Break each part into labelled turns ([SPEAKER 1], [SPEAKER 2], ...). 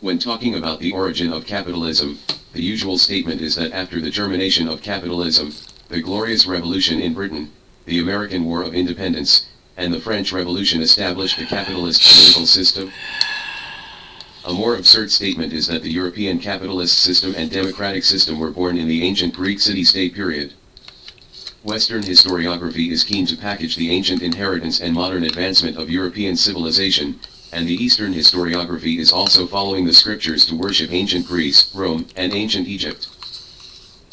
[SPEAKER 1] When talking about the origin of capitalism, the usual statement is that after the germination of capitalism, the Glorious Revolution in Britain, the American War of Independence, and the French Revolution established the capitalist political system. A more absurd statement is that the European capitalist system and democratic system were born in the ancient Greek city-state period. Western historiography is keen to package the ancient inheritance and modern advancement of European civilization, and the Eastern historiography is also following the scriptures to worship ancient Greece, Rome, and ancient Egypt.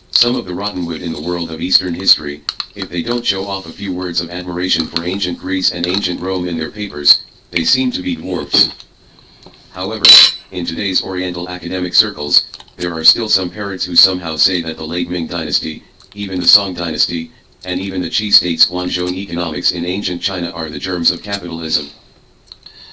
[SPEAKER 1] Some of the rotten wood in the world of Eastern history, if they don't show off a few words of admiration for ancient Greece and ancient Rome in their papers, they seem to be dwarfs. However, in today's Oriental academic circles, there are still some parrots who somehow say that the late Ming dynasty, even the Song dynasty, and even the Qi state's Guangzhou economics in ancient China are the germs of capitalism.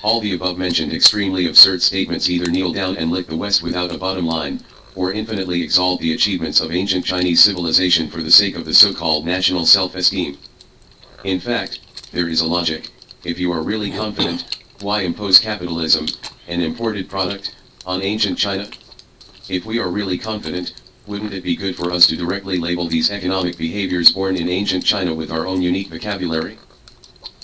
[SPEAKER 1] All the above-mentioned extremely absurd statements either kneel down and lick the West without a bottom line, or infinitely exalt the achievements of ancient Chinese civilization for the sake of the so-called national self-esteem. In fact, there is a logic. If you are really confident, why impose capitalism, an imported product, on ancient China? If we are really confident, wouldn't it be good for us to directly label these economic behaviors born in ancient China with our own unique vocabulary?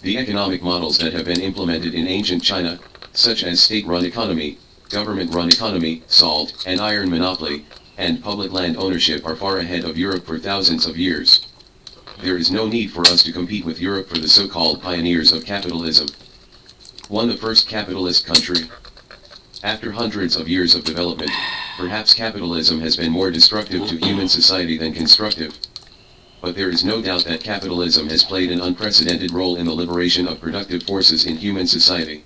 [SPEAKER 1] The economic models that have been implemented in ancient China, such as state-run economy, government-run economy, salt and iron monopoly, and public land ownership are far ahead of Europe for thousands of years. There is no need for us to compete with Europe for the so-called pioneers of capitalism. One the first capitalist country. After hundreds of years of development, perhaps capitalism has been more destructive to human society than constructive. But there is no doubt that capitalism has played an unprecedented role in the liberation of productive forces in human society.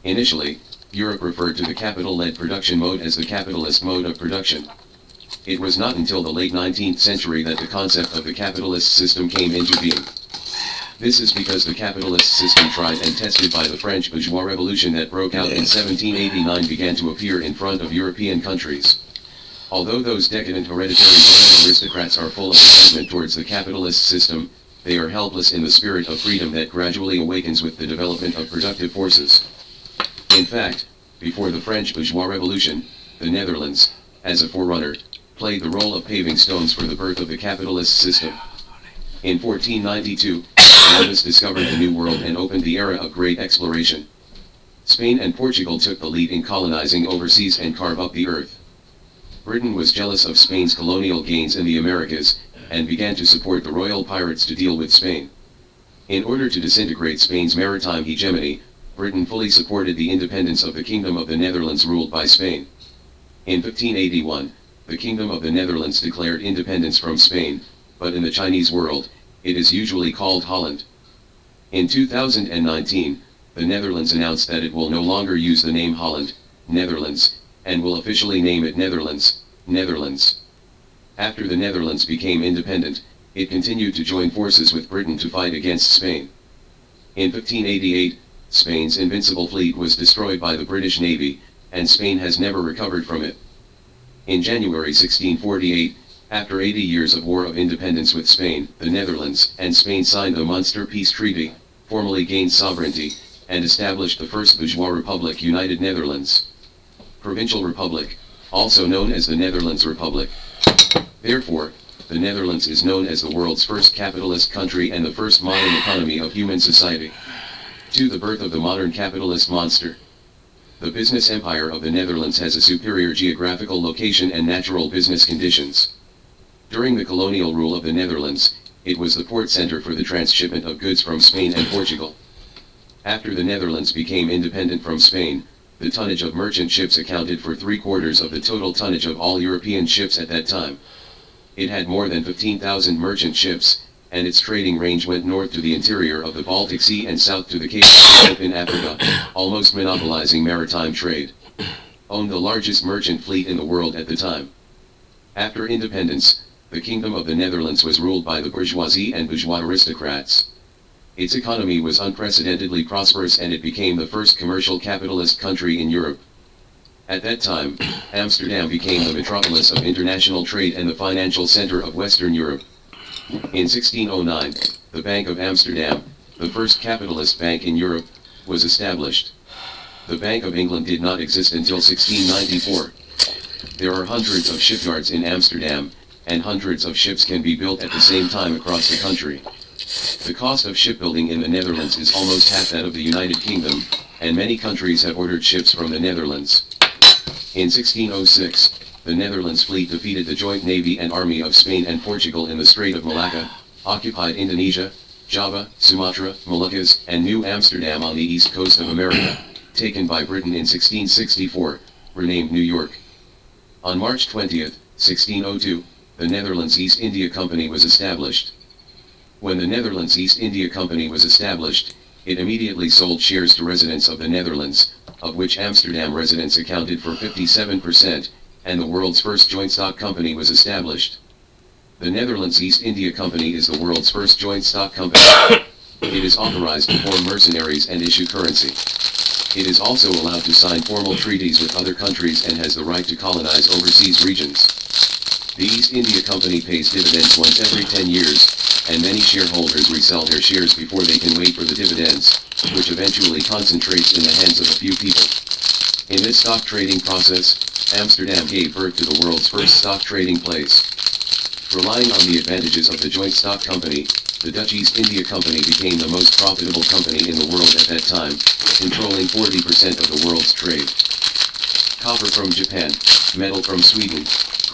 [SPEAKER 1] Initially, Europe referred to the capital-led production mode as the capitalist mode of production. It was not until the late 19th century that the concept of the capitalist system came into being. This is because the capitalist system tried and tested by the French bourgeois revolution that broke out in 1789 began to appear in front of European countries. Although those decadent hereditary aristocrats are full of resentment towards the capitalist system, they are helpless in the spirit of freedom that gradually awakens with the development of productive forces. In fact, before the French bourgeois revolution, the Netherlands, as a forerunner, played the role of paving stones for the birth of the capitalist system. In 1492, Columbus discovered the New World and opened the era of great exploration. Spain and Portugal took the lead in colonizing overseas and carved up the earth. Britain was jealous of Spain's colonial gains in the Americas, and began to support the royal pirates to deal with Spain. In order to disintegrate Spain's maritime hegemony, Britain fully supported the independence of the Kingdom of the Netherlands ruled by Spain. In 1581, the Kingdom of the Netherlands declared independence from Spain, but in the Chinese world, it is usually called Holland. In 2019, the Netherlands announced that it will no longer use the name Holland, Netherlands, and will officially name it Netherlands, Netherlands. After the Netherlands became independent, it continued to join forces with Britain to fight against Spain. In 1588, Spain's invincible fleet was destroyed by the British Navy, and Spain has never recovered from it. In January 1648, after 80 years of war of independence with Spain, the Netherlands and Spain signed the Munster Peace Treaty, formally gained sovereignty, and established the first bourgeois republic, United Netherlands. Provincial Republic, also known as the Netherlands Republic. Therefore, the Netherlands is known as the world's first capitalist country and the first modern economy of human society. To the birth of the modern capitalist monster. The business empire of the Netherlands has a superior geographical location and natural business conditions. During the colonial rule of the Netherlands, it was the port center for the transshipment of goods from Spain and Portugal. After the Netherlands became independent from Spain, the tonnage of merchant ships accounted for 3/4 of the total tonnage of all European ships at that time. It had more than 15,000 merchant ships, and its trading range went north to the interior of the Baltic Sea and south to the Cape of Good Hope in Africa, almost monopolizing maritime trade. Owned the largest merchant fleet in the world at the time. After independence, the Kingdom of the Netherlands was ruled by the bourgeoisie and bourgeois aristocrats. Its economy was unprecedentedly prosperous and it became the first commercial capitalist country in Europe. At that time, Amsterdam became the metropolis of international trade and the financial center of Western Europe. In 1609, the Bank of Amsterdam, the first capitalist bank in Europe, was established. The Bank of England did not exist until 1694. There are hundreds of shipyards in Amsterdam, and hundreds of ships can be built at the same time across the country. The cost of shipbuilding in the Netherlands is almost half that of the United Kingdom, and many countries have ordered ships from the Netherlands. In 1606, the Netherlands fleet defeated the joint navy and army of Spain and Portugal in the Strait of Malacca, occupied Indonesia, Java, Sumatra, Moluccas, and New Amsterdam on the east coast of America, taken by Britain in 1664, renamed New York. On March 20, 1602, the Netherlands East India Company was established. When the Netherlands East India Company was established, it immediately sold shares to residents of the Netherlands, of which Amsterdam residents accounted for 57%, and the world's first joint stock company was established. The Netherlands East India Company is the world's first joint stock company. It is authorized to form mercenaries and issue currency. It is also allowed to sign formal treaties with other countries and has the right to colonize overseas regions. The East India Company pays dividends once every 10 years, and many shareholders resell their shares before they can wait for the dividends, which eventually concentrates in the hands of a few people. In this stock trading process, Amsterdam gave birth to the world's first stock trading place. Relying on the advantages of the joint stock company, the Dutch East India Company became the most profitable company in the world at that time, controlling 40% of the world's trade. Copper from Japan, metal from Sweden,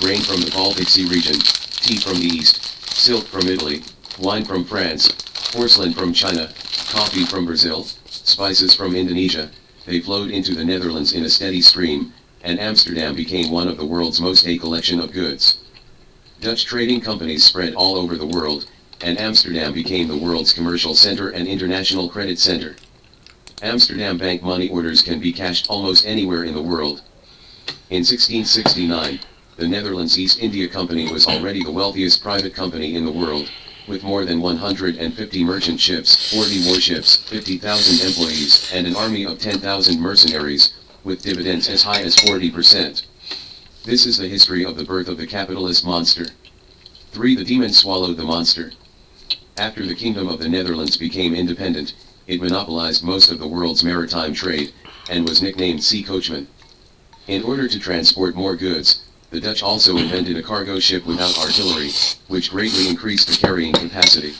[SPEAKER 1] grain from the Baltic Sea region, tea from the East, silk from Italy, wine from France, porcelain from China, coffee from Brazil, spices from Indonesia, they flowed into the Netherlands in a steady stream, and Amsterdam became one of the world's most a collection of goods. Dutch trading companies spread all over the world, and Amsterdam became the world's commercial center and international credit center. Amsterdam bank money orders can be cashed almost anywhere in the world. In 1669, the Netherlands East India Company was already the wealthiest private company in the world, with more than 150 merchant ships, 40 warships, 50,000 employees, and an army of 10,000 mercenaries, with dividends as high as 40%. This is the history of the birth of the capitalist monster. 3. The demon swallowed the monster. After the Kingdom of the Netherlands became independent, it monopolized most of the world's maritime trade, and was nicknamed Sea Coachman. In order to transport more goods, the Dutch also invented a cargo ship without artillery, which greatly increased the carrying capacity.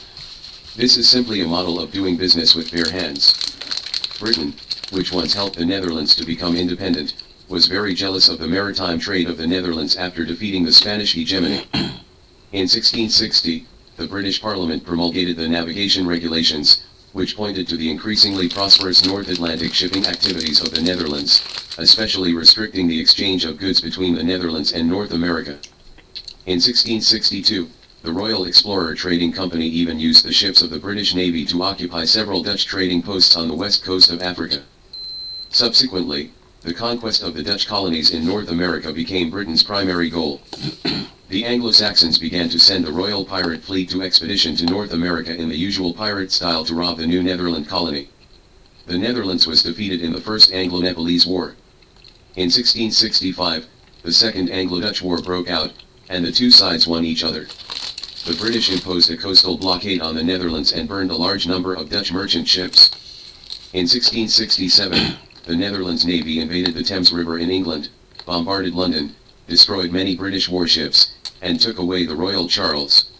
[SPEAKER 1] This is simply a model of doing business with bare hands. Britain, which once helped the Netherlands to become independent, was very jealous of the maritime trade of the Netherlands after defeating the Spanish hegemony. In 1660, the British Parliament promulgated the navigation regulations, which pointed to the increasingly prosperous North Atlantic shipping activities of the Netherlands, especially restricting the exchange of goods between the Netherlands and North America. In 1662, the Royal Explorer Trading Company even used the ships of the British Navy to occupy several Dutch trading posts on the west coast of Africa. Subsequently, the conquest of the Dutch colonies in North America became Britain's primary goal. The Anglo-Saxons began to send the Royal Pirate Fleet to expedition to North America in the usual pirate style to rob the New Netherland colony. The Netherlands was defeated in the First Anglo-Nepalese War. In 1665, the Second Anglo-Dutch War broke out, and the two sides won each other. The British imposed a coastal blockade on the Netherlands and burned a large number of Dutch merchant ships. In 1667, the Netherlands Navy invaded the Thames River in England, bombarded London, destroyed many British warships, and took away the Royal Charles.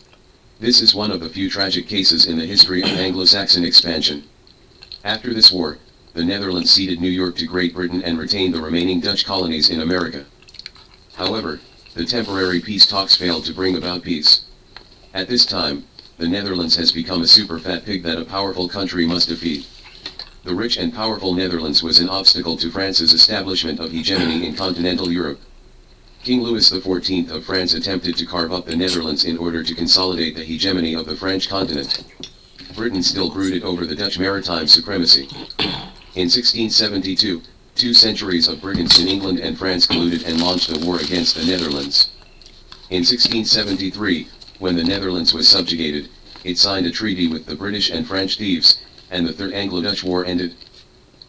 [SPEAKER 1] This is one of the few tragic cases in the history of Anglo-Saxon expansion. After this war, the Netherlands ceded New York to Great Britain and retained the remaining Dutch colonies in America. However, the temporary peace talks failed to bring about peace. At this time, the Netherlands has become a super fat pig that a powerful country must defeat. The rich and powerful Netherlands was an obstacle to France's establishment of hegemony in continental Europe. King Louis XIV of France attempted to carve up the Netherlands in order to consolidate the hegemony of the French continent. Britain still brooded over the Dutch maritime supremacy. In 1672, 2 centuries of brigands in England and France colluded and launched a war against the Netherlands. In 1673, when the Netherlands was subjugated, it signed a treaty with the British and French thieves, and the Third Anglo-Dutch War ended.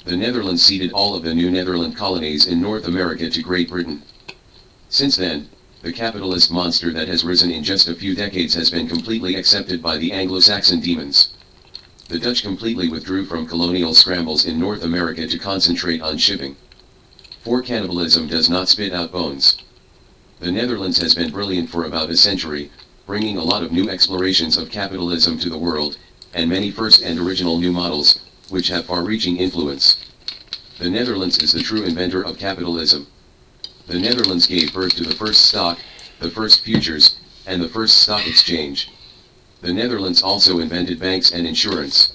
[SPEAKER 1] The Netherlands ceded all of the New Netherland colonies in North America to Great Britain. Since then, the capitalist monster that has risen in just a few decades has been completely accepted by the Anglo-Saxon demons. The Dutch completely withdrew from colonial scrambles in North America to concentrate on shipping. For cannibalism does not spit out bones. The Netherlands has been brilliant for about a century, bringing a lot of new explorations of capitalism to the world, and many first and original new models, which have far-reaching influence. The Netherlands is the true inventor of capitalism. The Netherlands gave birth to the first stock, the first futures, and the first stock exchange. The Netherlands also invented banks and insurance.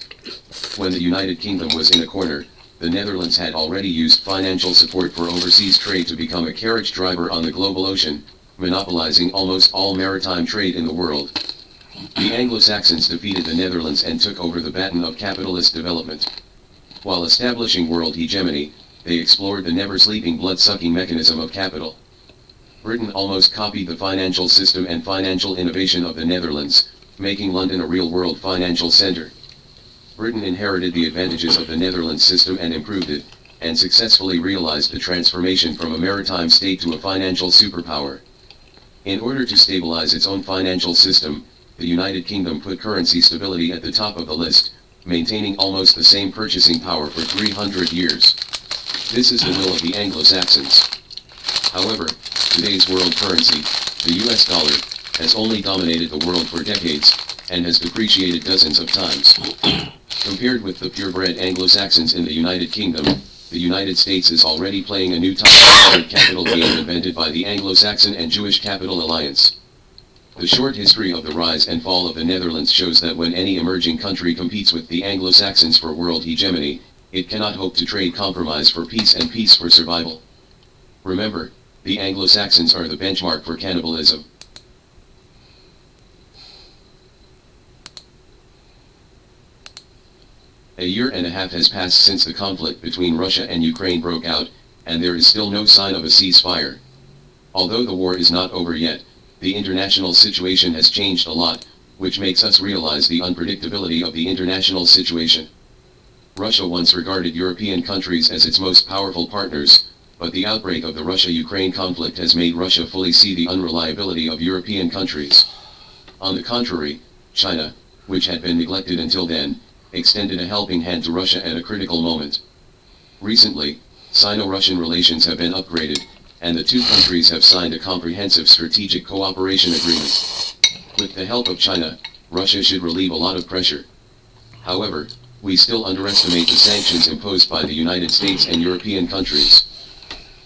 [SPEAKER 1] When the United Kingdom was in a corner, the Netherlands had already used financial support for overseas trade to become a carriage driver on the global ocean, monopolizing almost all maritime trade in the world. The Anglo-Saxons defeated the Netherlands and took over the baton of capitalist development. While establishing world hegemony, they explored the never-sleeping blood-sucking mechanism of capital. Britain almost copied the financial system and financial innovation of the Netherlands, making London a real-world financial center. Britain inherited the advantages of the Netherlands system and improved it, and successfully realized the transformation from a maritime state to a financial superpower. In order to stabilize its own financial system, the United Kingdom put currency stability at the top of the list, maintaining almost the same purchasing power for 300 years. This is the will of the Anglo-Saxons. However, today's world currency, the US dollar, has only dominated the world for decades, and has depreciated dozens of times. Compared with the purebred Anglo-Saxons in the United Kingdom, the United States is already playing a new top-colored capital game invented by the Anglo-Saxon and Jewish Capital Alliance. The short history of the rise and fall of the Netherlands shows that when any emerging country competes with the Anglo-Saxons for world hegemony, it cannot hope to trade compromise for peace and peace for survival. Remember, the Anglo-Saxons are the benchmark for cannibalism. A year and a half has passed since the conflict between Russia and Ukraine broke out, and there is still no sign of a ceasefire. Although the war is not over yet, the international situation has changed a lot, which makes us realize the unpredictability of the international situation. Russia once regarded European countries as its most powerful partners, but the outbreak of the Russia-Ukraine conflict has made Russia fully see the unreliability of European countries. On the contrary, China, which had been neglected until then, extended a helping hand to Russia at a critical moment. Recently, Sino-Russian relations have been upgraded, and the two countries have signed a comprehensive strategic cooperation agreement. With the help of China, Russia should relieve a lot of pressure. However, we still underestimate the sanctions imposed by the United States and European countries.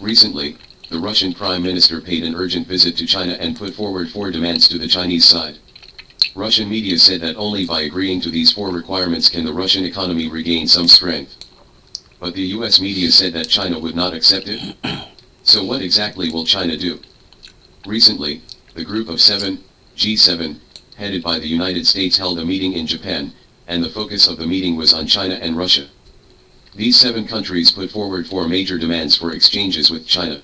[SPEAKER 1] Recently, the Russian Prime Minister paid an urgent visit to China and put forward 4 demands to the Chinese side. Russian media said that only by agreeing to these 4 requirements can the Russian economy regain some strength. But the US media said that China would not accept it. So what exactly will China do? Recently, the Group of 7, G7, headed by the United States held a meeting in Japan, and the focus of the meeting was on China and Russia. These 7 countries put forward 4 major demands for exchanges with China.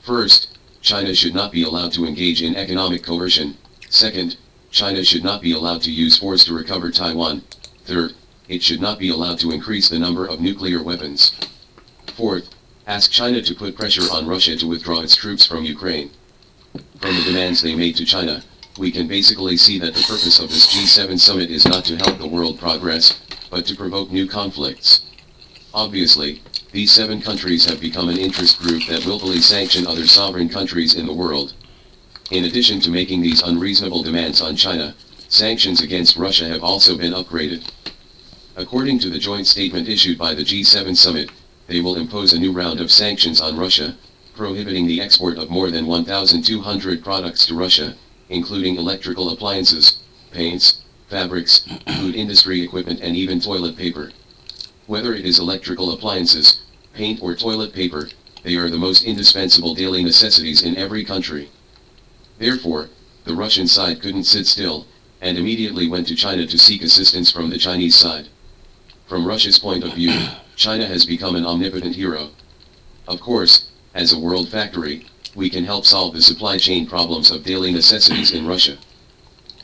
[SPEAKER 1] First, China should not be allowed to engage in economic coercion. Second, China should not be allowed to use force to recover Taiwan. Third, it should not be allowed to increase the number of nuclear weapons. Fourth, ask China to put pressure on Russia to withdraw its troops from Ukraine. From the demands they made to China, we can basically see that the purpose of this G7 summit is not to help the world progress, but to provoke new conflicts. Obviously, these 7 countries have become an interest group that willfully sanction other sovereign countries in the world. In addition to making these unreasonable demands on China, sanctions against Russia have also been upgraded. According to the joint statement issued by the G7 summit, they will impose a new round of sanctions on Russia, prohibiting the export of more than 1,200 products to Russia, including electrical appliances, paints, fabrics, food industry equipment and even toilet paper. Whether it is electrical appliances, paint or toilet paper, they are the most indispensable daily necessities in every country. Therefore, the Russian side couldn't sit still, and immediately went to China to seek assistance from the Chinese side. From Russia's point of view, China has become an omnipotent hero. Of course, as a world factory, we can help solve the supply chain problems of daily necessities in Russia.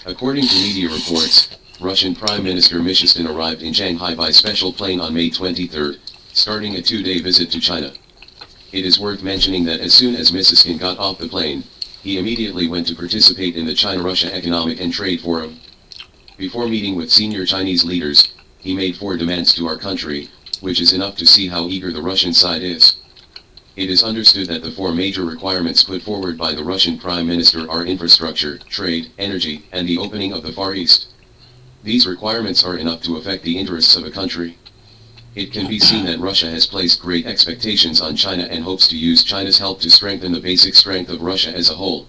[SPEAKER 1] According to media reports, Russian Prime Minister Mishustin arrived in Shanghai by special plane on May 23, starting a 2-day visit to China. It is worth mentioning that as soon as Mishustin got off the plane, he immediately went to participate in the China-Russia Economic and Trade Forum. Before meeting with senior Chinese leaders, he made 4 demands to our country, which is enough to see how eager the Russian side is. It is understood that the 4 major requirements put forward by the Russian Prime Minister are infrastructure, trade, energy, and the opening of the Far East. These requirements are enough to affect the interests of a country. It can be seen that Russia has placed great expectations on China and hopes to use China's help to strengthen the basic strength of Russia as a whole.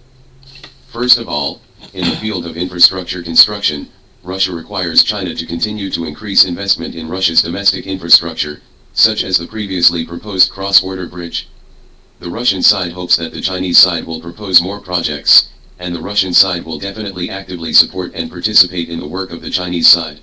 [SPEAKER 1] First of all, in the field of infrastructure construction, Russia requires China to continue to increase investment in Russia's domestic infrastructure, such as the previously proposed cross-border bridge. The Russian side hopes that the Chinese side will propose more projects, and the Russian side will definitely actively support and participate in the work of the Chinese side.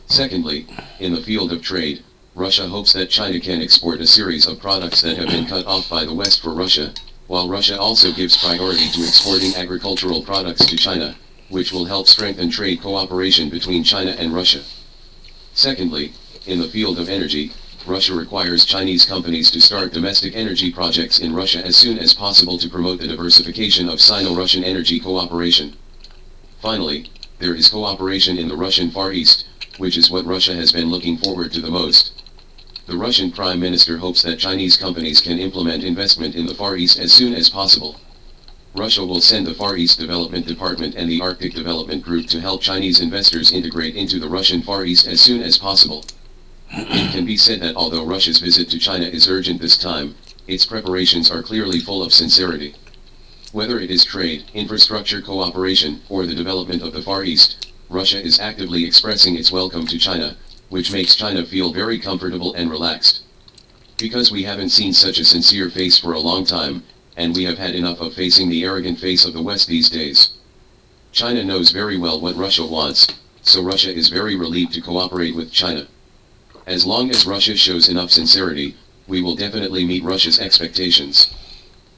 [SPEAKER 1] Secondly, in the field of trade, Russia hopes that China can export a series of products that have been cut off by the West for Russia, while Russia also gives priority to exporting agricultural products to China, which will help strengthen trade cooperation between China and Russia. Secondly, in the field of energy, Russia requires Chinese companies to start domestic energy projects in Russia as soon as possible to promote the diversification of Sino-Russian energy cooperation. Finally, there is cooperation in the Russian Far East, which is what Russia has been looking forward to the most. The Russian Prime Minister hopes that Chinese companies can implement investment in the Far East as soon as possible. Russia will send the Far East Development Department and the Arctic Development Group to help Chinese investors integrate into the Russian Far East as soon as possible. It can be said that although Russia's visit to China is urgent this time, its preparations are clearly full of sincerity. Whether it is trade, infrastructure cooperation, or the development of the Far East, Russia is actively expressing its welcome to China, which makes China feel very comfortable and relaxed. Because we haven't seen such a sincere face for a long time, and we have had enough of facing the arrogant face of the West these days. China knows very well what Russia wants, so Russia is very relieved to cooperate with China. As long as Russia shows enough sincerity, we will definitely meet Russia's expectations.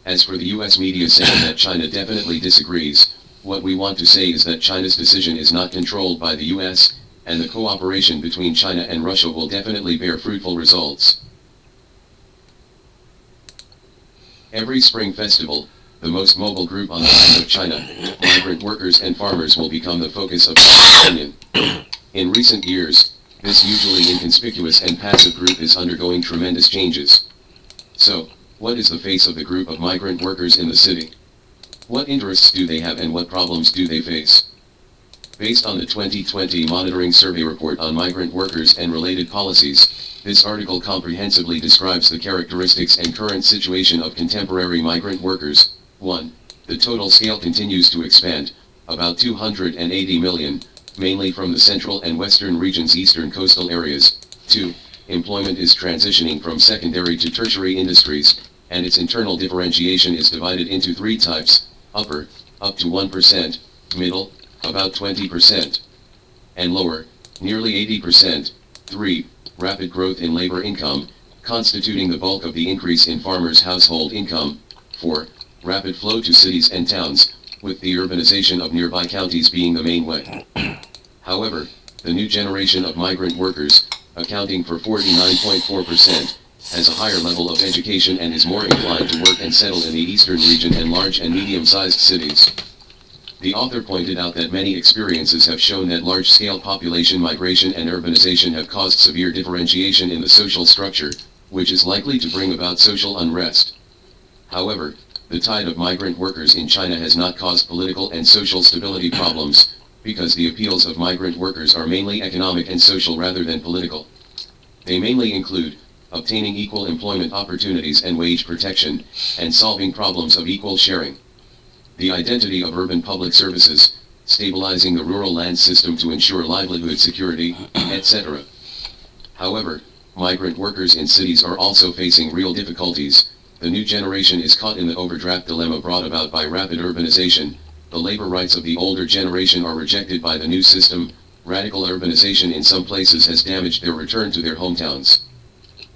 [SPEAKER 1] As for the US media saying that China definitely disagrees, what we want to say is that China's decision is not controlled by the US, and the cooperation between China and Russia will definitely bear fruitful results. Every spring festival, the most mobile group on the land of China, migrant workers and farmers will become the focus of opinion. In recent years, this usually inconspicuous and passive group is undergoing tremendous changes. So, what is the face of the group of migrant workers in the city? What interests do they have and what problems do they face? Based on the 2020 Monitoring Survey Report on Migrant Workers and Related Policies, this article comprehensively describes the characteristics and current situation of contemporary migrant workers. 1. The total scale continues to expand, about 280 million, mainly from the central and western region's eastern coastal areas. 2. Employment is transitioning from secondary to tertiary industries, and its internal differentiation is divided into 3 types: upper, up to 1%, middle, about 20%, and lower, nearly 80%. 3. Rapid growth in labor income, constituting the bulk of the increase in farmers' household income. 4. Rapid flow to cities and towns, with the urbanization of nearby counties being the main way. However, the new generation of migrant workers, accounting for 49.4%, has a higher level of education and is more inclined to work and settle in the eastern region and large and medium-sized cities. The author pointed out that many experiences have shown that large-scale population migration and urbanization have caused severe differentiation in the social structure, which is likely to bring about social unrest. However, the tide of migrant workers in China has not caused political and social stability problems, because the appeals of migrant workers are mainly economic and social rather than political. They mainly include obtaining equal employment opportunities and wage protection, and solving problems of equal sharing. The identity of urban public services, stabilizing the rural land system to ensure livelihood security, etc. However, migrant workers in cities are also facing real difficulties. The new generation is caught in the overdraft dilemma brought about by rapid urbanization. The labor rights of the older generation are rejected by the new system. Radical urbanization in some places has damaged their return to their hometowns.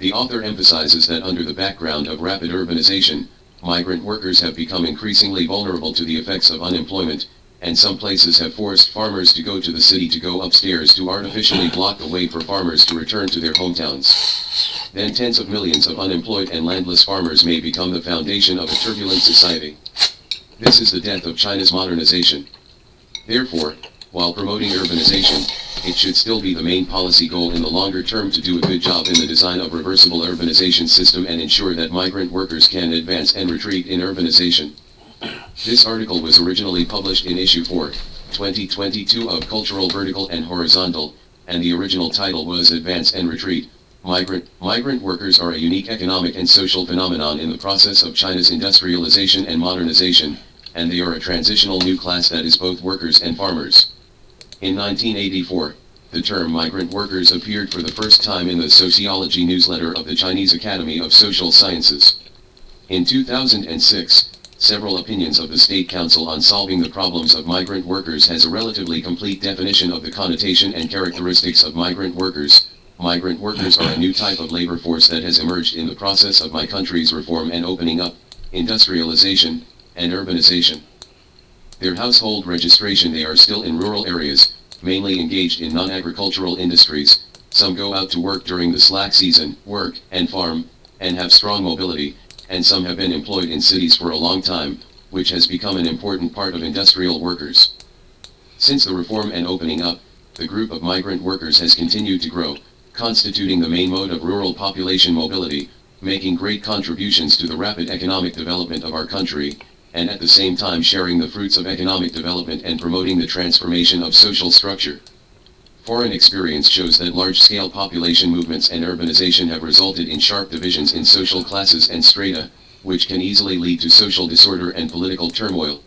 [SPEAKER 1] The author emphasizes that under the background of rapid urbanization, migrant workers have become increasingly vulnerable to the effects of unemployment, and some places have forced farmers to go to the city to go upstairs to artificially block the way for farmers to return to their hometowns. Then tens of millions of unemployed and landless farmers may become the foundation of a turbulent society. This is the death of China's modernization. Therefore, while promoting urbanization, it should still be the main policy goal in the longer term to do a good job in the design of reversible urbanization system and ensure that migrant workers can advance and retreat in urbanization. This article was originally published in issue 4, 2022 of Cultural Vertical and Horizontal, and the original title was Advance and Retreat. Migrant workers are a unique economic and social phenomenon in the process of China's industrialization and modernization, and they are a transitional new class that is both workers and farmers. In 1984, the term migrant workers appeared for the first time in the sociology newsletter of the Chinese Academy of Social Sciences. In 2006, several opinions of the State Council on solving the problems of migrant workers has a relatively complete definition of the connotation and characteristics of migrant workers. Migrant workers are a new type of labor force that has emerged in the process of my country's reform and opening up, industrialization, and urbanization. Their household registration: they are still in rural areas, mainly engaged in non-agricultural industries. Some go out to work during the slack season, work and farm, and have strong mobility, and some have been employed in cities for a long time, which has become an important part of industrial workers. Since the reform and opening up, the group of migrant workers has continued to grow, constituting the main mode of rural population mobility, making great contributions to the rapid economic development of our country, and at the same time sharing the fruits of economic development and promoting the transformation of social structure. Foreign experience shows that large-scale population movements and urbanization have resulted in sharp divisions in social classes and strata, which can easily lead to social disorder and political turmoil.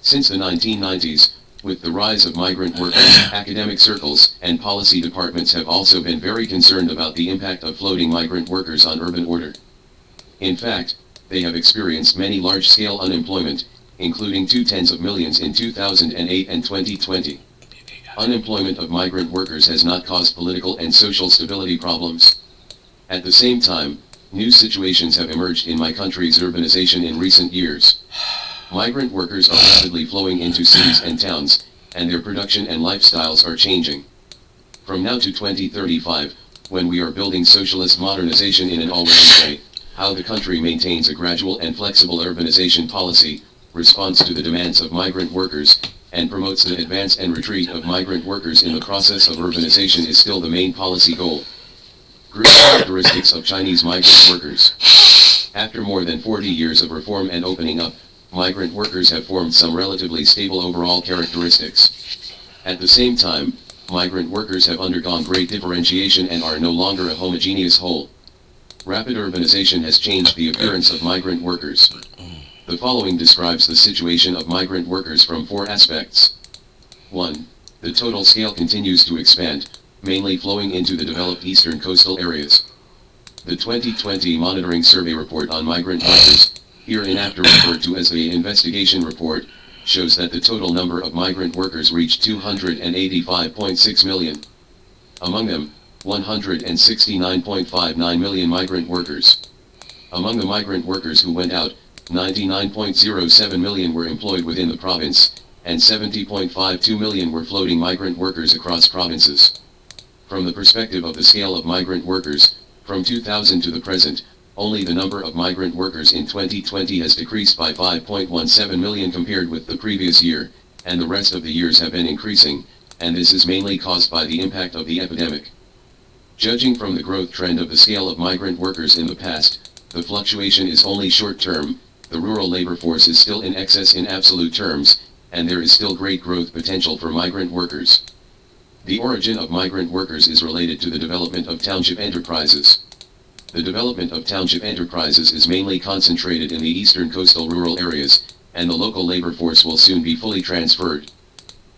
[SPEAKER 1] Since the 1990s, with the rise of migrant workers, academic circles and policy departments have also been very concerned about the impact of floating migrant workers on urban order. In fact, they have experienced many large-scale unemployment, including 2/10 millions in 2008 and 2020. Unemployment of migrant workers has not caused political and social stability problems. At the same time, new situations have emerged in my country's urbanization in recent years. Migrant workers are rapidly flowing into cities and towns, and their production and lifestyles are changing. From now to 2035, when we are building socialist modernization in an all-round way, how the country maintains a gradual and flexible urbanization policy, responds to the demands of migrant workers, and promotes the advance and retreat of migrant workers in the process of urbanization is still the main policy goal. Group characteristics of Chinese migrant workers. After more than 40 years of reform and opening up, migrant workers have formed some relatively stable overall characteristics. At the same time, migrant workers have undergone great differentiation and are no longer a homogeneous whole. Rapid urbanization has changed the appearance of migrant workers. The following describes the situation of migrant workers from 4 aspects. 1. The total scale continues to expand, mainly flowing into the developed eastern coastal areas. The 2020 Monitoring Survey Report on Migrant Workers, hereinafter referred to as the Investigation Report, shows that the total number of migrant workers reached 285.6 million. Among them, 169.59 million migrant workers. Among the migrant workers who went out, 99.07 million were employed within the province, and 70.52 million were floating migrant workers across provinces. From the perspective of the scale of migrant workers, from 2000 to the present, only the number of migrant workers in 2020 has decreased by 5.17 million compared with the previous year, and the rest of the years have been increasing, and this is mainly caused by the impact of the epidemic. Judging from the growth trend of the scale of migrant workers in the past, the fluctuation is only short-term. The rural labor force is still in excess in absolute terms, and there is still great growth potential for migrant workers. The origin of migrant workers is related to the development of township enterprises. The development of township enterprises is mainly concentrated in the eastern coastal rural areas, and the local labor force will soon be fully transferred.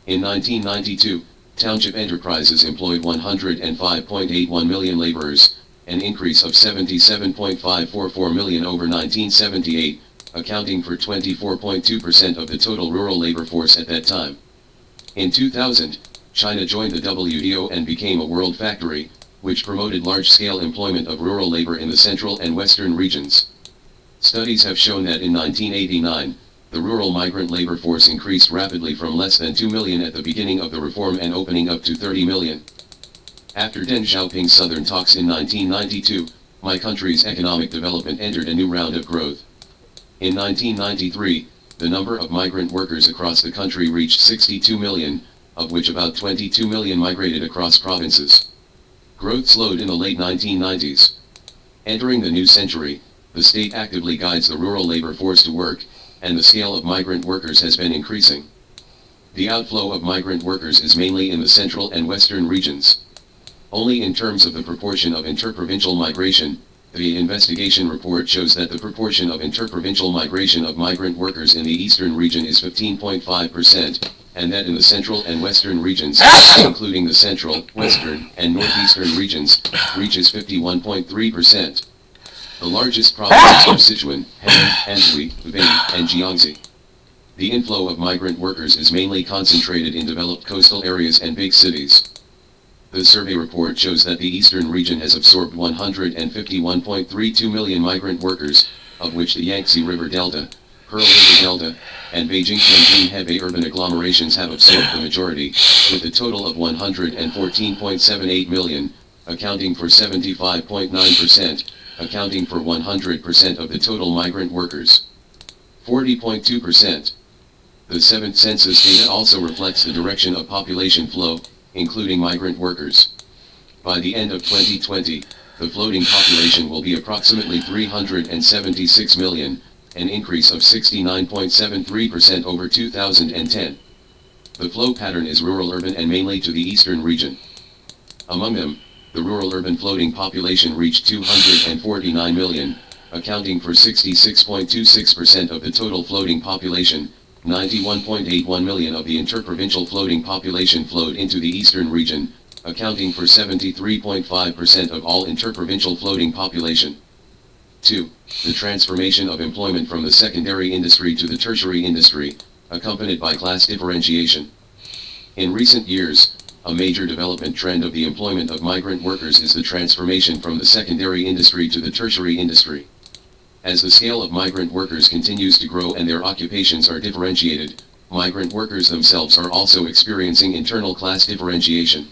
[SPEAKER 1] In 1992, township enterprises employed 105.81 million laborers, an increase of 77.544 million over 1978, accounting for 24.2% of the total rural labor force at that time. In 2000, China joined the WTO and became a world factory, which promoted large-scale employment of rural labor in the central and western regions. Studies have shown that in 1989, the rural migrant labor force increased rapidly from less than 2 million at the beginning of the reform and opening up to 30 million. After Deng Xiaoping's Southern talks in 1992, my country's economic development entered a new round of growth. In 1993, the number of migrant workers across the country reached 62 million, of which about 22 million migrated across provinces. Growth slowed in the late 1990s. Entering the new century, the state actively guides the rural labor force to work, and the scale of migrant workers has been increasing. The outflow of migrant workers is mainly in the central and western regions. Only in terms of the proportion of interprovincial migration, the investigation report shows that the proportion of interprovincial migration of migrant workers in the eastern region is 15.5%, and that in the central and western regions, including the central, western, and northeastern regions, reaches 51.3%. The largest provinces are Sichuan, Henan, Anhui, Hubei, and Jiangxi. The inflow of migrant workers is mainly concentrated in developed coastal areas and big cities. The survey report shows that the eastern region has absorbed 151.32 million migrant workers, of which the Yangtze River Delta, Pearl River Delta, and Beijing-Tianjin-Hebei urban agglomerations have absorbed the majority, with a total of 114.78 million, accounting for 75.9%, accounting for 100% of the total migrant workers. 40.2%. The 7th census data also reflects the direction of population flow, including migrant workers. By the end of 2020, the floating population will be approximately 376 million, an increase of 69.73% over 2010. The flow pattern is rural-urban and mainly to the eastern region. Among them, the rural-urban floating population reached 249 million, accounting for 66.26% of the total floating population. 91.81 million of the interprovincial floating population flowed into the eastern region, accounting for 73.5% of all interprovincial floating population. 2. The transformation of employment from the secondary industry to the tertiary industry, accompanied by class differentiation. In recent years, a major development trend of the employment of migrant workers is the transformation from the secondary industry to the tertiary industry. As the scale of migrant workers continues to grow and their occupations are differentiated, migrant workers themselves are also experiencing internal class differentiation.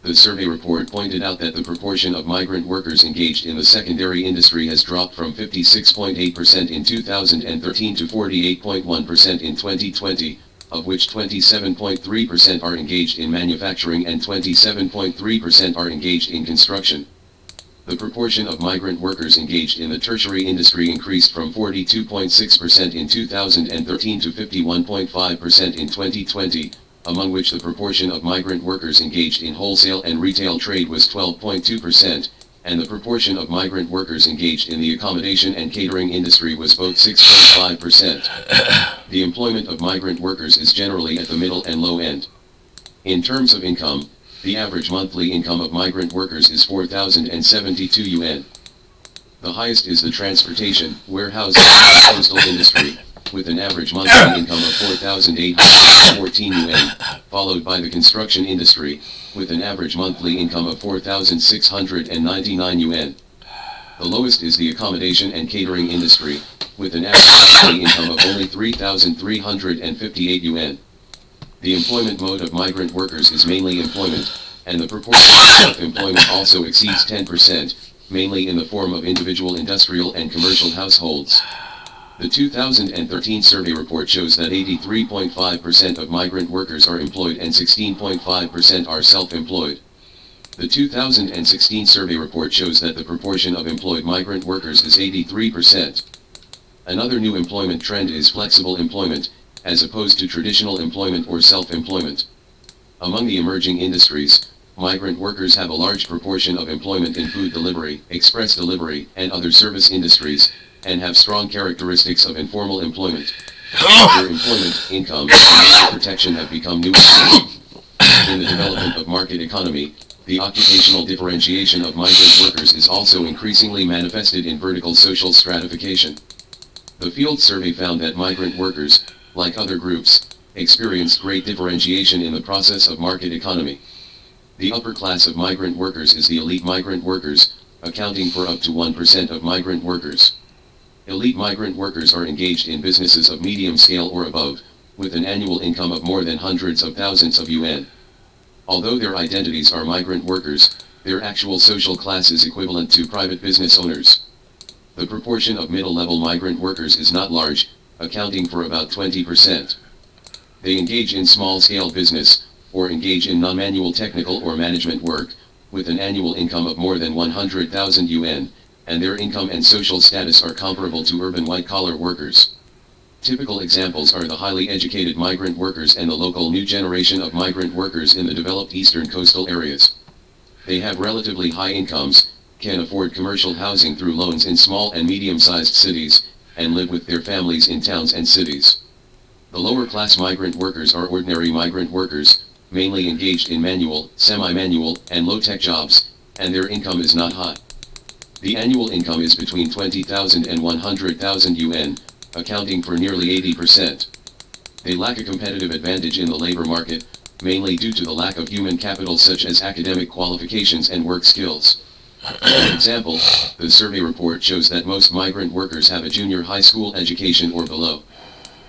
[SPEAKER 1] The survey report pointed out that the proportion of migrant workers engaged in the secondary industry has dropped from 56.8% in 2013 to 48.1% in 2020, of which 27.3% are engaged in manufacturing and 27.3% are engaged in construction. The proportion of migrant workers engaged in the tertiary industry increased from 42.6% in 2013 to 51.5% in 2020, among which the proportion of migrant workers engaged in wholesale and retail trade was 12.2%, and the proportion of migrant workers engaged in the accommodation and catering industry was both 6.5%. The employment of migrant workers is generally at the middle and low end. In terms of income, the average monthly income of migrant workers is 4,072 yuan. The highest is the transportation, warehousing, and postal industry, with an average monthly income of 4,814 yuan, followed by the construction industry, with an average monthly income of 4,699 yuan. The lowest is the accommodation and catering industry, with an average monthly income of only 3,358 yuan. The employment mode of migrant workers is mainly employment, and the proportion of self-employment also exceeds 10%, mainly in the form of individual industrial and commercial households. The 2013 survey report shows that 83.5% of migrant workers are employed and 16.5% are self-employed. The 2016 survey report shows that the proportion of employed migrant workers is 83%. Another new employment trend is flexible employment, as opposed to traditional employment or self-employment. Among the emerging industries, migrant workers have a large proportion of employment in food delivery, express delivery, and other service industries, and have strong characteristics of informal employment. Their employment, income, and labor protection have become new. In the development of market economy, the occupational differentiation of migrant workers is also increasingly manifested in vertical social stratification. The field survey found that migrant workers, like other groups, experienced great differentiation in the process of market economy. The upper class of migrant workers is the elite migrant workers, accounting for up to 1% of migrant workers. Elite migrant workers are engaged in businesses of medium scale or above, with an annual income of more than hundreds of thousands of yuan. Although their identities are migrant workers, their actual social class is equivalent to private business owners. The proportion of middle-level migrant workers is not large, accounting for about 20%. They engage in small-scale business, or engage in non-manual technical or management work, with an annual income of more than 100,000 yuan, and their income and social status are comparable to urban white-collar workers. Typical examples are the highly educated migrant workers and the local new generation of migrant workers in the developed eastern coastal areas. They have relatively high incomes, can afford commercial housing through loans in small and medium-sized cities, and live with their families in towns and cities. The lower-class migrant workers are ordinary migrant workers, mainly engaged in manual, semi-manual, and low-tech jobs, and their income is not high. The annual income is between 20,000 and 100,000 yuan, accounting for nearly 80%. They lack a competitive advantage in the labor market, mainly due to the lack of human capital such as academic qualifications and work skills. For example, the survey report shows that most migrant workers have a junior high school education or below.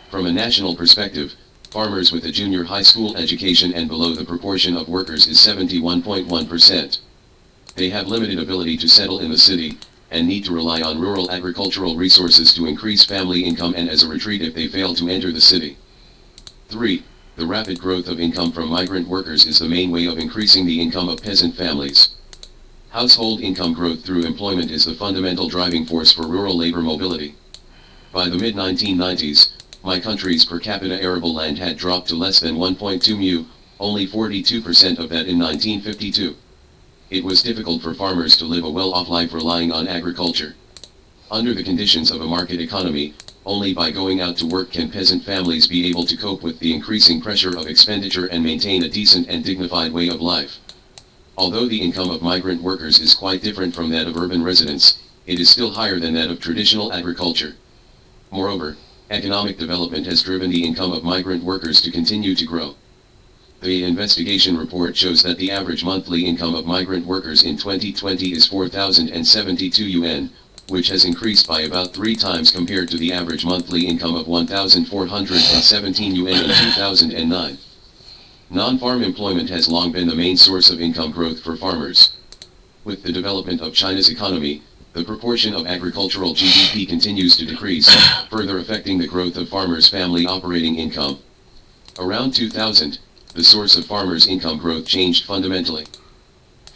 [SPEAKER 1] From a national perspective, farmers with a junior high school education and below the proportion of workers is 71.1%. They have limited ability to settle in the city, and need to rely on rural agricultural resources to increase family income and as a retreat if they fail to enter the city. 3. The rapid growth of income from migrant workers is the main way of increasing the income of peasant families. Household income growth through employment is the fundamental driving force for rural labor mobility. By the mid-1990s, my country's per capita arable land had dropped to less than 1.2 mu, only 42% of that in 1952. It was difficult for farmers to live a well-off life relying on agriculture. Under the conditions of a market economy, only by going out to work can peasant families be able to cope with the increasing pressure of expenditure and maintain a decent and dignified way of life. Although the income of migrant workers is quite different from that of urban residents, it is still higher than that of traditional agriculture. Moreover, economic development has driven the income of migrant workers to continue to grow. The investigation report shows that the average monthly income of migrant workers in 2020 is 4,072 yuan, which has increased by about 3 times compared to the average monthly income of 1,417 yuan in 2009. Non-farm employment has long been the main source of income growth for farmers. With the development of China's economy, the proportion of agricultural GDP continues to decrease, further affecting the growth of farmers' family operating income. Around 2000, the source of farmers' income growth changed fundamentally.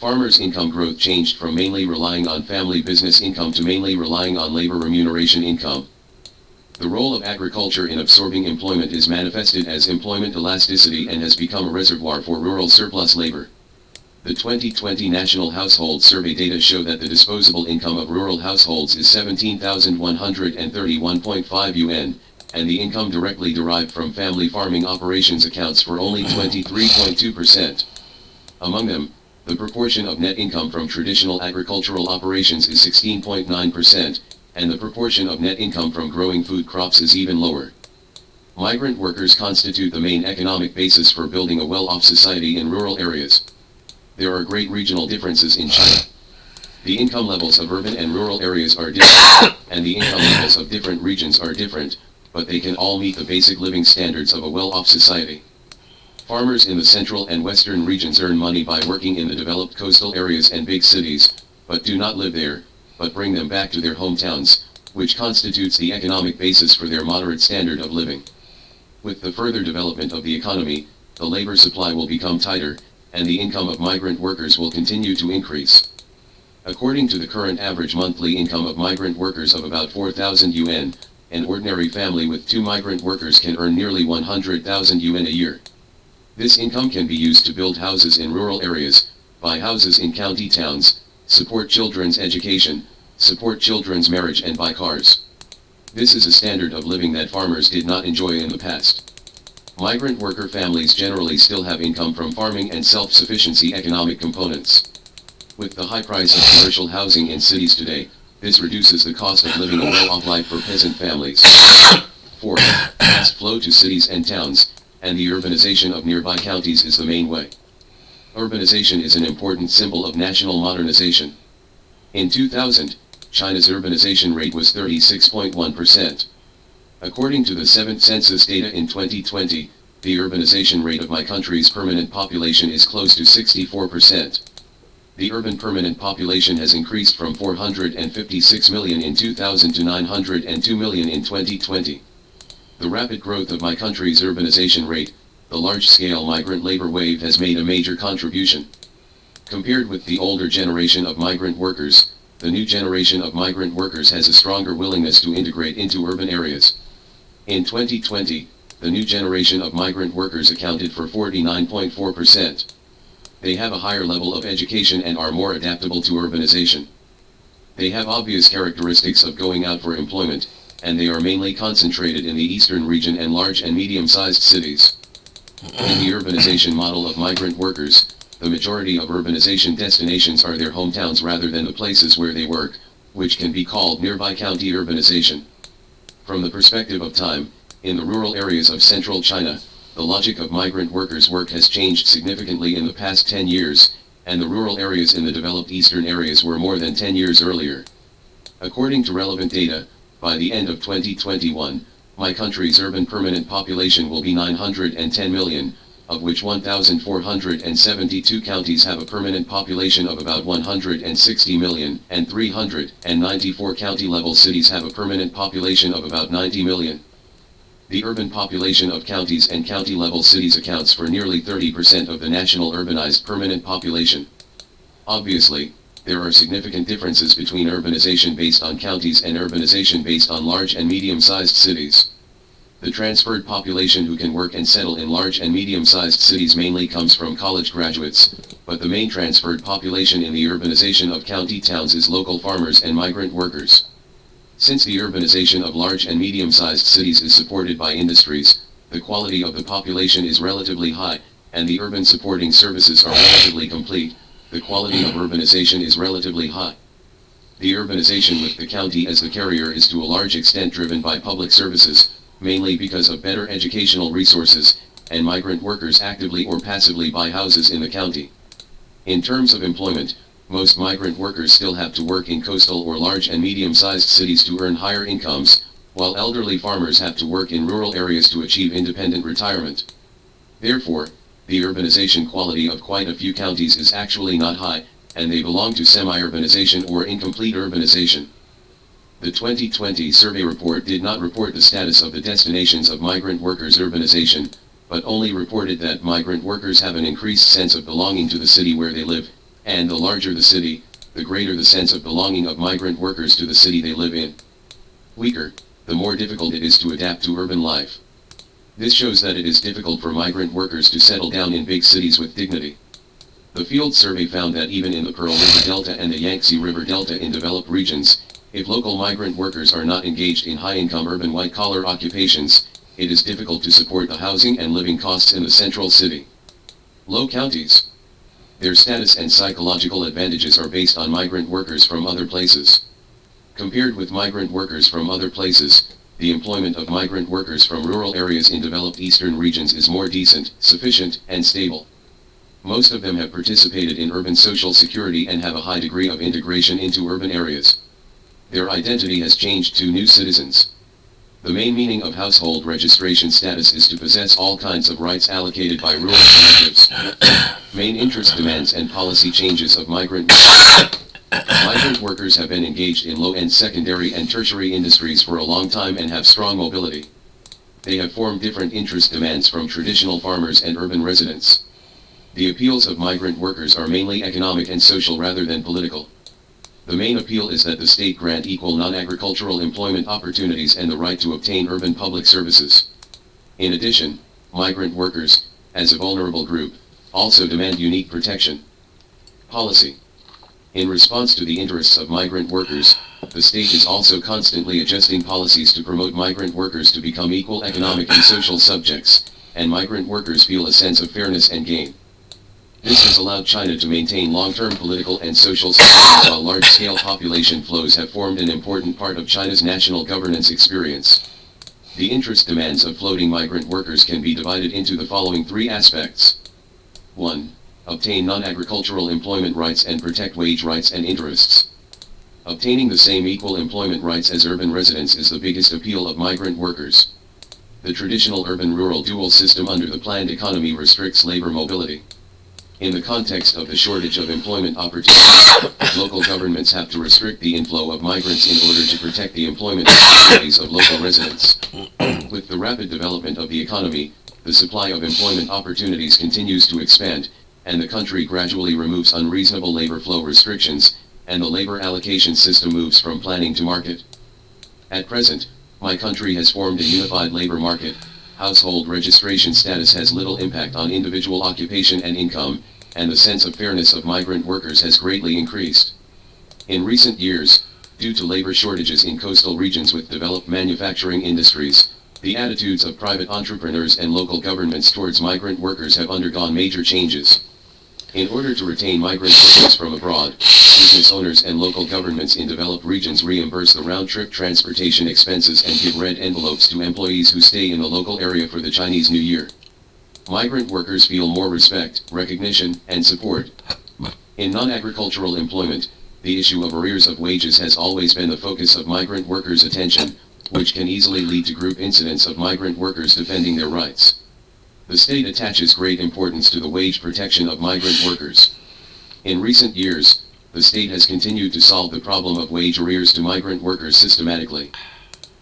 [SPEAKER 1] Farmers' income growth changed from mainly relying on family business income to mainly relying on labor remuneration income. The role of agriculture in absorbing employment is manifested as employment elasticity and has become a reservoir for rural surplus labor. The 2020 National Household Survey data show that the disposable income of rural households is 17,131.5 yuan, and the income directly derived from family farming operations accounts for only 23.2%. Among them, the proportion of net income from traditional agricultural operations is 16.9%, and the proportion of net income from growing food crops is even lower. Migrant workers constitute the main economic basis for building a well-off society in rural areas. There are great regional differences in China. The income levels of urban and rural areas are different, and the income levels of different regions are different, but they can all meet the basic living standards of a well-off society. Farmers in the central and western regions earn money by working in the developed coastal areas and big cities, but do not live there, but bring them back to their hometowns, which constitutes the economic basis for their moderate standard of living. With the further development of the economy, the labor supply will become tighter, and the income of migrant workers will continue to increase. According to the current average monthly income of migrant workers of about 4,000 yuan, an ordinary family with 2 migrant workers can earn nearly 100,000 yuan a year. This income can be used to build houses in rural areas, buy houses in county towns, support children's education, support children's marriage and buy cars. This is a standard of living that farmers did not enjoy in the past. Migrant worker families generally still have income from farming and self-sufficiency economic components. With the high price of commercial housing in cities today, this reduces the cost of living a well-off life for peasant families. 4. Fast flow to cities and towns, and the urbanization of nearby counties is the main way. Urbanization is an important symbol of national modernization. In 2000, China's urbanization rate was 36.1%. According to the 7th census data in 2020, the urbanization rate of my country's permanent population is close to 64%. The urban permanent population has increased from 456 million in 2000 to 902 million in 2020. The rapid growth of my country's urbanization rate, the large-scale migrant labor wave has made a major contribution. Compared with the older generation of migrant workers, the new generation of migrant workers has a stronger willingness to integrate into urban areas. In 2020, the new generation of migrant workers accounted for 49.4%. They have a higher level of education and are more adaptable to urbanization. They have obvious characteristics of going out for employment, and they are mainly concentrated in the eastern region and large and medium-sized cities. In the urbanization model of migrant workers, the majority of urbanization destinations are their hometowns rather than the places where they work, which can be called nearby county urbanization. From the perspective of time, in the rural areas of central China, the logic of migrant workers' work has changed significantly in the past 10 years, and the rural areas in the developed eastern areas were more than 10 years earlier. According to relevant data, by the end of 2021, my country's urban permanent population will be 910 million, of which 1,472 counties have a permanent population of about 160 million, and 394 county-level cities have a permanent population of about 90 million. The urban population of counties and county-level cities accounts for nearly 30% of the national urbanized permanent population. Obviously, there are significant differences between urbanization based on counties and urbanization based on large and medium-sized cities. The transferred population who can work and settle in large and medium-sized cities mainly comes from college graduates, but the main transferred population in the urbanization of county towns is local farmers and migrant workers. Since the urbanization of large and medium-sized cities is supported by industries, the quality of the population is relatively high, and the urban supporting services are relatively complete, the quality of urbanization is relatively high. The urbanization with the county as the carrier is to a large extent driven by public services, mainly because of better educational resources, and migrant workers actively or passively buy houses in the county. In terms of employment, most migrant workers still have to work in coastal or large and medium-sized cities to earn higher incomes, while elderly farmers have to work in rural areas to achieve independent retirement. Therefore, the urbanization quality of quite a few counties is actually not high, and they belong to semi-urbanization or incomplete urbanization. The 2020 survey report did not report the status of the destinations of migrant workers' urbanization, but only reported that migrant workers have an increased sense of belonging to the city where they live, and the larger the city, the greater the sense of belonging of migrant workers to the city they live in. Weaker, the more difficult it is to adapt to urban life. This shows that it is difficult for migrant workers to settle down in big cities with dignity. The field survey found that even in the Pearl River Delta and the Yangtze River Delta in developed regions, if local migrant workers are not engaged in high-income urban white-collar occupations, it is difficult to support the housing and living costs in the central city. Low counties. Their status and psychological advantages are based on migrant workers from other places. Compared with migrant workers from other places, the employment of migrant workers from rural areas in developed eastern regions is more decent, sufficient, and stable. Most of them have participated in urban social security and have a high degree of integration into urban areas. Their identity has changed to new citizens. The main meaning of household registration status is to possess all kinds of rights allocated by rural relatives. Main interest demands and policy changes of migrant workers have been engaged in low-end secondary and tertiary industries for a long time and have strong mobility. They have formed different interest demands from traditional farmers and urban residents. The appeals of migrant workers are mainly economic and social rather than political. The main appeal is that the state grant equal non-agricultural employment opportunities and the right to obtain urban public services. In addition, migrant workers, as a vulnerable group, also demand unique protection. Policy. In response to the interests of migrant workers, the state is also constantly adjusting policies to promote migrant workers to become equal economic and social subjects, and migrant workers feel a sense of fairness and gain. This has allowed China to maintain long-term political and social stability while large-scale population flows have formed an important part of China's national governance experience. The interest demands of floating migrant workers can be divided into the following three aspects. 1. Obtain non-agricultural employment rights and protect wage rights and interests. Obtaining the same equal employment rights as urban residents is the biggest appeal of migrant workers. The traditional urban-rural dual system under the planned economy restricts labor mobility. In the context of the shortage of employment opportunities, local governments have to restrict the inflow of migrants in order to protect the employment opportunities of local residents. With the rapid development of the economy, the supply of employment opportunities continues to expand, and the country gradually removes unreasonable labor flow restrictions, and the labor allocation system moves from planning to market. At present, my country has formed a unified labor market. Household registration status has little impact on individual occupation and income, and the sense of fairness of migrant workers has greatly increased. In recent years, due to labor shortages in coastal regions with developed manufacturing industries, the attitudes of private entrepreneurs and local governments towards migrant workers have undergone major changes. In order to retain migrant workers from abroad, business owners and local governments in developed regions reimburse the round-trip transportation expenses and give red envelopes to employees who stay in the local area for the Chinese New Year. Migrant workers feel more respect, recognition, and support. In non-agricultural employment, the issue of arrears of wages has always been the focus of migrant workers' attention, which can easily lead to group incidents of migrant workers defending their rights. The state attaches great importance to the wage protection of migrant workers. In recent years, the state has continued to solve the problem of wage arrears to migrant workers systematically.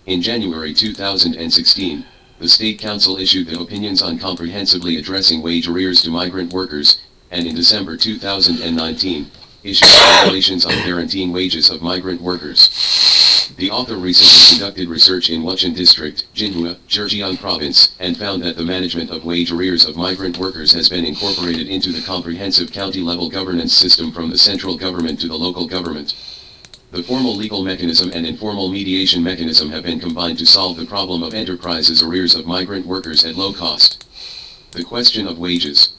[SPEAKER 1] In January 2016, the State Council issued the Opinions on Comprehensively Addressing Wage Arrears to Migrant Workers, and in December 2019, issued regulations on guaranteeing wages of migrant workers. The author recently conducted research in Wuchang District, Jinhua, Zhejiang Province, and found that the management of wage arrears of migrant workers has been incorporated into the comprehensive county-level governance system from the central government to the local government. The formal legal mechanism and informal mediation mechanism have been combined to solve the problem of enterprises' arrears of migrant workers at low cost. The question of wages.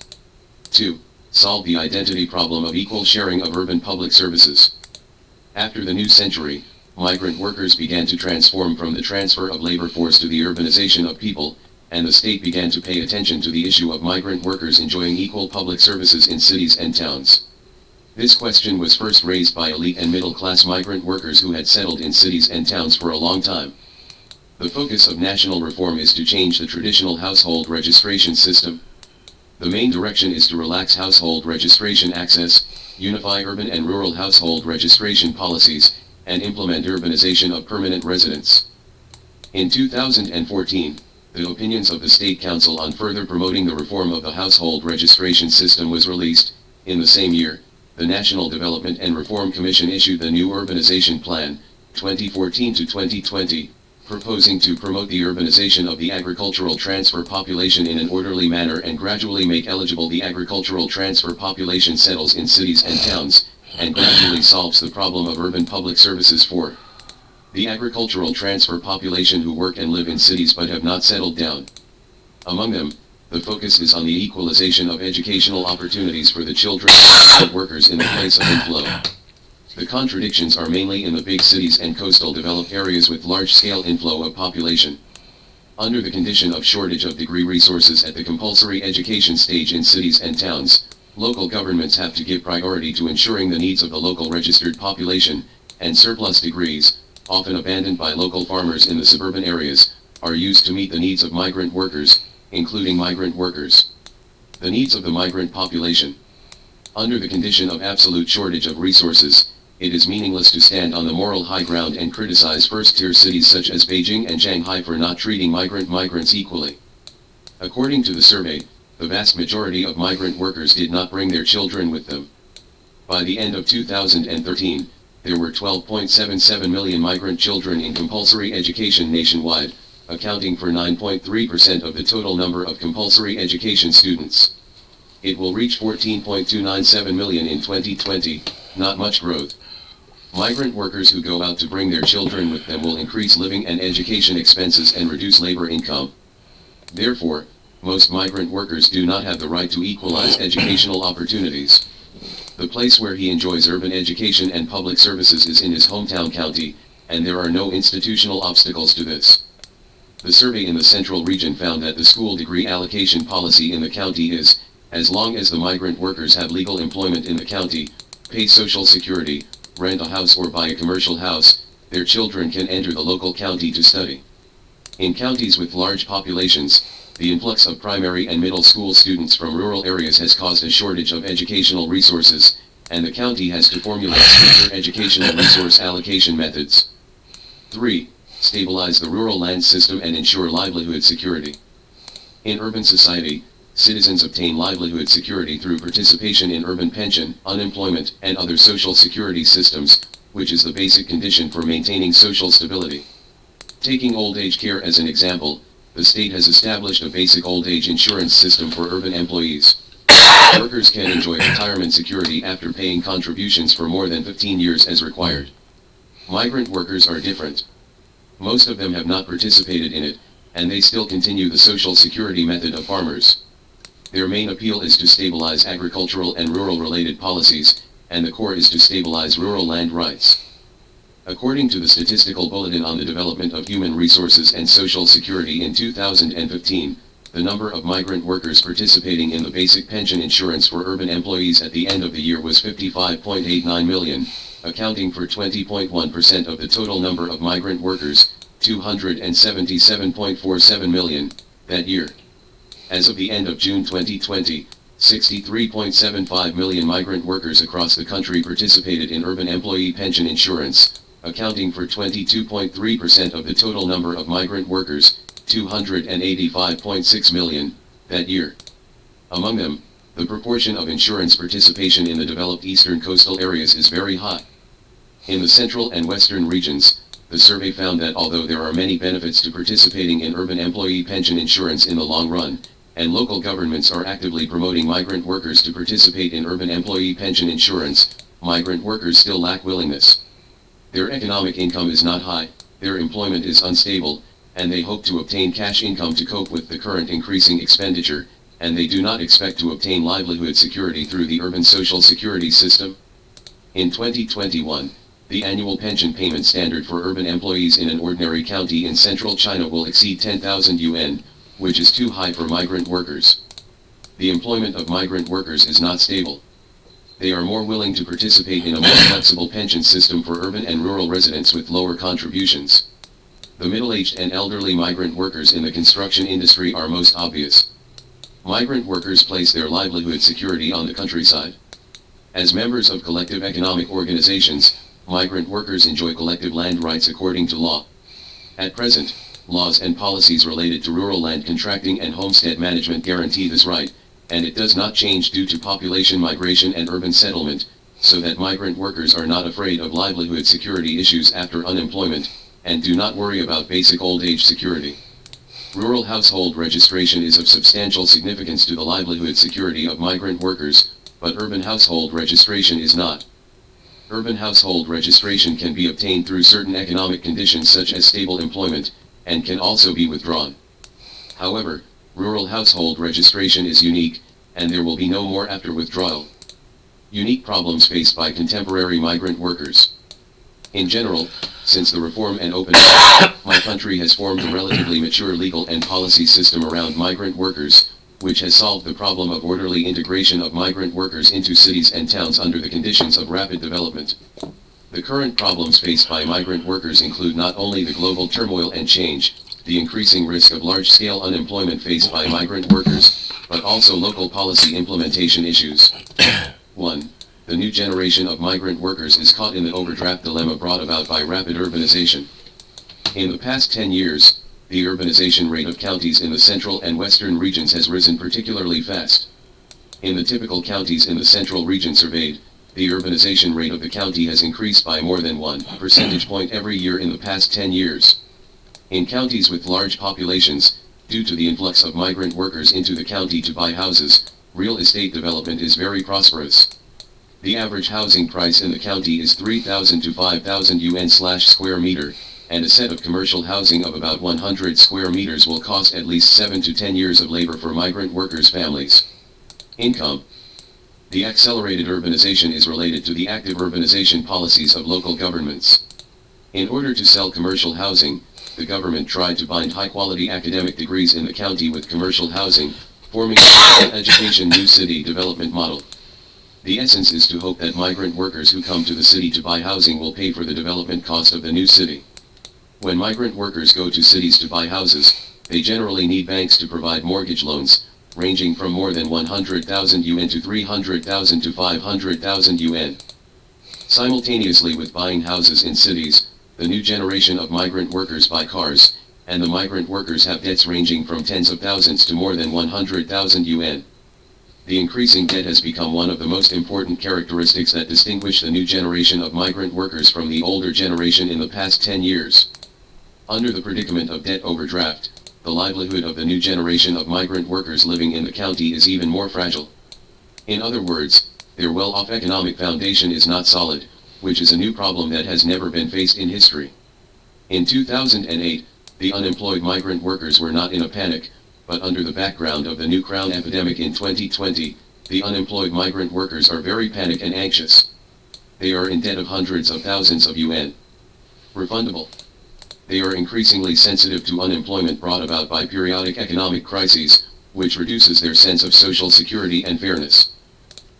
[SPEAKER 1] 2. Solve the identity problem of equal sharing of urban public services. After the new century, migrant workers began to transform from the transfer of labor force to the urbanization of people, and the state began to pay attention to the issue of migrant workers enjoying equal public services in cities and towns. This question was first raised by elite and middle-class migrant workers who had settled in cities and towns for a long time. The focus of national reform is to change the traditional household registration system. The main direction is to relax household registration access, unify urban and rural household registration policies, and implement urbanization of permanent residents. In 2014, the Opinions of the State Council on Further Promoting the Reform of the Household Registration System was released. In the same year, the National Development and Reform Commission issued the new Urbanization Plan, 2014 to 2020, proposing to promote the urbanization of the agricultural transfer population in an orderly manner and gradually make eligible the agricultural transfer population settles in cities and towns, and gradually solves the problem of urban public services for the agricultural transfer population who work and live in cities but have not settled down. Among them, the focus is on the equalization of educational opportunities for the children of workers in the place of inflow. The contradictions are mainly in the big cities and coastal developed areas with large-scale inflow of population. Under the condition of shortage of degree resources at the compulsory education stage in cities and towns, local governments have to give priority to ensuring the needs of the local registered population, and surplus degrees, often abandoned by local farmers in the suburban areas, are used to meet the needs of migrant workers, including migrant workers. The needs of the migrant population. Under the condition of absolute shortage of resources, it is meaningless to stand on the moral high ground and criticize first-tier cities such as Beijing and Shanghai for not treating migrants equally. According to the survey, the vast majority of migrant workers did not bring their children with them. By the end of 2013, there were 12.77 million migrant children in compulsory education nationwide, accounting for 9.3% of the total number of compulsory education students. It will reach 14.297 million in 2020, not much growth. Migrant workers who go out to bring their children with them will increase living and education expenses and reduce labor income. Therefore, most migrant workers do not have the right to equalize educational opportunities. The place where he enjoys urban education and public services is in his hometown county, and there are no institutional obstacles to this. The survey in the Central Region found that the school degree allocation policy in the county is, as long as the migrant workers have legal employment in the county, pay Social Security, rent a house or buy a commercial house, their children can enter the local county to study. In counties with large populations, the influx of primary and middle school students from rural areas has caused a shortage of educational resources, and the county has to formulate stricter educational resource allocation methods. 3. Stabilize the rural land system and ensure livelihood security. In urban society, citizens obtain livelihood security through participation in urban pension, unemployment, and other social security systems, which is the basic condition for maintaining social stability. Taking old age care as an example, the state has established a basic old age insurance system for urban employees. Workers can enjoy retirement security after paying contributions for more than 15 years as required. Migrant workers are different. Most of them have not participated in it, and they still continue the social security method of farmers. Their main appeal is to stabilize agricultural and rural-related policies, and the core is to stabilize rural land rights. According to the Statistical Bulletin on the Development of Human Resources and Social Security in 2015, the number of migrant workers participating in the basic pension insurance for urban employees at the end of the year was 55.89 million, accounting for 20.1% of the total number of migrant workers, 277.47 million, that year. As of the end of June 2020, 63.75 million migrant workers across the country participated in urban employee pension insurance, accounting for 22.3% of the total number of migrant workers, 285.6 million, that year. Among them, the proportion of insurance participation in the developed eastern coastal areas is very high. In the central and western regions, the survey found that although there are many benefits to participating in urban employee pension insurance in the long run, and local governments are actively promoting migrant workers to participate in urban employee pension insurance, migrant workers still lack willingness. Their economic income is not high, their employment is unstable, and they hope to obtain cash income to cope with the current increasing expenditure, and they do not expect to obtain livelihood security through the urban social security system. In 2021, the annual pension payment standard for urban employees in an ordinary county in central China will exceed 10,000 yuan, which is too high for migrant workers. The employment of migrant workers is not stable. They are more willing to participate in a more flexible pension system for urban and rural residents with lower contributions. The middle-aged and elderly migrant workers in the construction industry are most obvious. Migrant workers place their livelihood security on the countryside. As members of collective economic organizations, migrant workers enjoy collective land rights according to law. At present, laws and policies related to rural land contracting and homestead management guarantee this right, and it does not change due to population migration and urban settlement, so that migrant workers are not afraid of livelihood security issues after unemployment, and do not worry about basic old age security. Rural household registration is of substantial significance to the livelihood security of migrant workers, but urban household registration is not. Urban household registration can be obtained through certain economic conditions such as stable employment, and can also be withdrawn. However, rural household registration is unique, and there will be no more after withdrawal. Unique problems faced by contemporary migrant workers. In general, since the reform and open my country has formed a relatively mature legal and policy system around migrant workers, which has solved the problem of orderly integration of migrant workers into cities and towns under the conditions of rapid development. The current problems faced by migrant workers include not only the global turmoil and change, the increasing risk of large-scale unemployment faced by migrant workers, but also local policy implementation issues. 1. The new generation of migrant workers is caught in the overdraft dilemma brought about by rapid urbanization. In the past 10 years, the urbanization rate of counties in the central and western regions has risen particularly fast. In the typical counties in the central region surveyed, the urbanization rate of the county has increased by more than 1 percentage point every year in the past 10 years. In counties with large populations, due to the influx of migrant workers into the county to buy houses, real estate development is very prosperous. The average housing price in the county is 3,000 to 5,000 yuan/square meter, and a set of commercial housing of about 100 square meters will cost at least 7 to 10 years of labor for migrant workers' families. Income. The accelerated urbanization is related to the active urbanization policies of local governments. In order to sell commercial housing, the government tried to bind high-quality academic degrees in the county with commercial housing, forming an education new city development model. The essence is to hope that migrant workers who come to the city to buy housing will pay for the development cost of the new city. When migrant workers go to cities to buy houses, they generally need banks to provide mortgage loans, ranging from more than 100,000 yuan to 300,000 to 500,000 yuan. Simultaneously with buying houses in cities, the new generation of migrant workers buy cars, and the migrant workers have debts ranging from tens of thousands to more than 100,000 yuan. The increasing debt has become one of the most important characteristics that distinguish the new generation of migrant workers from the older generation in the past 10 years. Under the predicament of debt overdraft, the livelihood of the new generation of migrant workers living in the county is even more fragile. In other words, their well-off economic foundation is not solid, which is a new problem that has never been faced in history. In 2008, the unemployed migrant workers were not in a panic, but under the background of the new crown epidemic in 2020, the unemployed migrant workers are very panicked and anxious. They are in debt of hundreds of thousands of yuan. Refundable. They are increasingly sensitive to unemployment brought about by periodic economic crises, which reduces their sense of social security and fairness.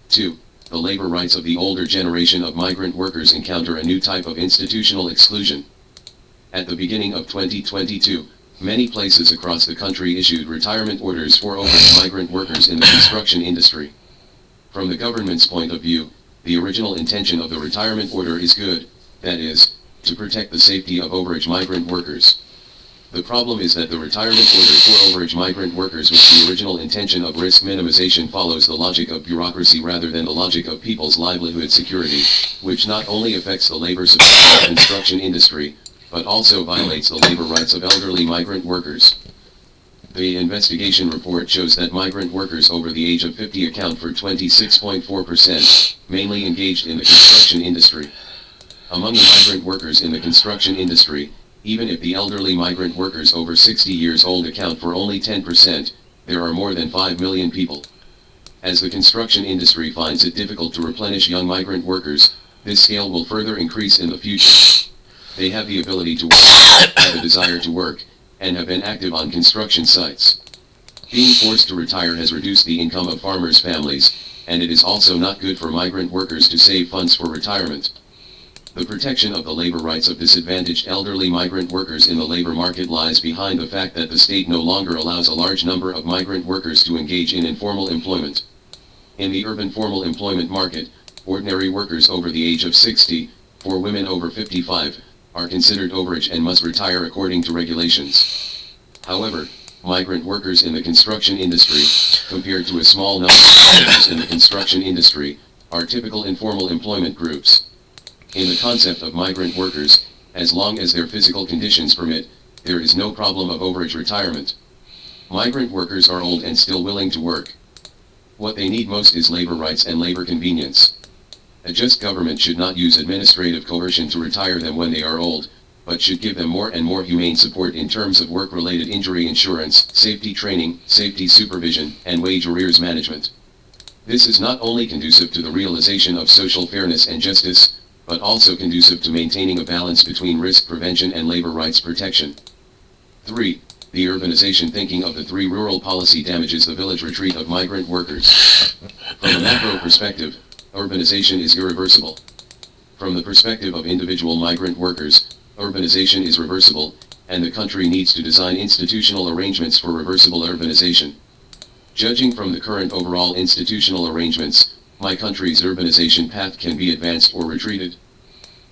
[SPEAKER 1] 2. The labor rights of the older generation of migrant workers encounter a new type of institutional exclusion. At the beginning of 2022, many places across the country issued retirement orders for overage migrant workers in the construction industry. From the government's point of view, the original intention of the retirement order is good, that is, to protect the safety of overage migrant workers. The problem is that the retirement order for overage migrant workers with the original intention of risk minimization follows the logic of bureaucracy rather than the logic of people's livelihood security, which not only affects the labor supply of the construction industry, but also violates the labor rights of elderly migrant workers. The investigation report shows that migrant workers over the age of 50 account for 26.4%, mainly engaged in the construction industry. Among the migrant workers in the construction industry, even if the elderly migrant workers over 60 years old account for only 10%, there are more than 5 million people. As the construction industry finds it difficult to replenish young migrant workers, this scale will further increase in the future. They have the ability to work, have a desire to work, and have been active on construction sites. Being forced to retire has reduced the income of farmers' families, and it is also not good for migrant workers to save funds for retirement. The protection of the labor rights of disadvantaged elderly migrant workers in the labor market lies behind the fact that the state no longer allows a large number of migrant workers to engage in informal employment. In the urban formal employment market, ordinary workers over the age of 60, for women over 55, are considered overage and must retire according to regulations. However, migrant workers in the construction industry, compared to a small number of workers in the construction industry, are typical informal employment groups. In the concept of migrant workers, as long as their physical conditions permit, there is no problem of overage retirement. Migrant workers are old and still willing to work. What they need most is labor rights and labor convenience. A just government should not use administrative coercion to retire them when they are old, but should give them more and more humane support in terms of work-related injury insurance, safety training, safety supervision, and wage arrears management. This is not only conducive to the realization of social fairness and justice, but also conducive to maintaining a balance between risk prevention and labor rights protection. 3. The urbanization thinking of the three rural policy damages the village retreat of migrant workers. From a macro perspective, urbanization is irreversible. From the perspective of individual migrant workers, urbanization is reversible, and the country needs to design institutional arrangements for reversible urbanization. Judging from the current overall institutional arrangements, my country's urbanization path can be advanced or retreated.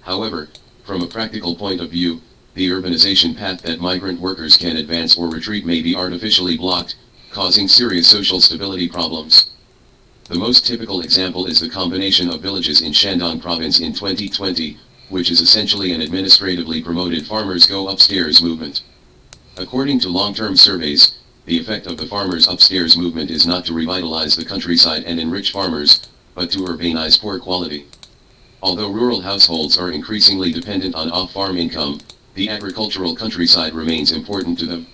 [SPEAKER 1] However, from a practical point of view, the urbanization path that migrant workers can advance or retreat may be artificially blocked, causing serious social stability problems. The most typical example is the combination of villages in Shandong province in 2020, which is essentially an administratively promoted farmers go upstairs movement. According to long-term surveys, the effect of the farmers upstairs movement is not to revitalize the countryside and enrich farmers, but to urbanize poor quality. Although rural households are increasingly dependent on off-farm income, the agricultural countryside remains important to them.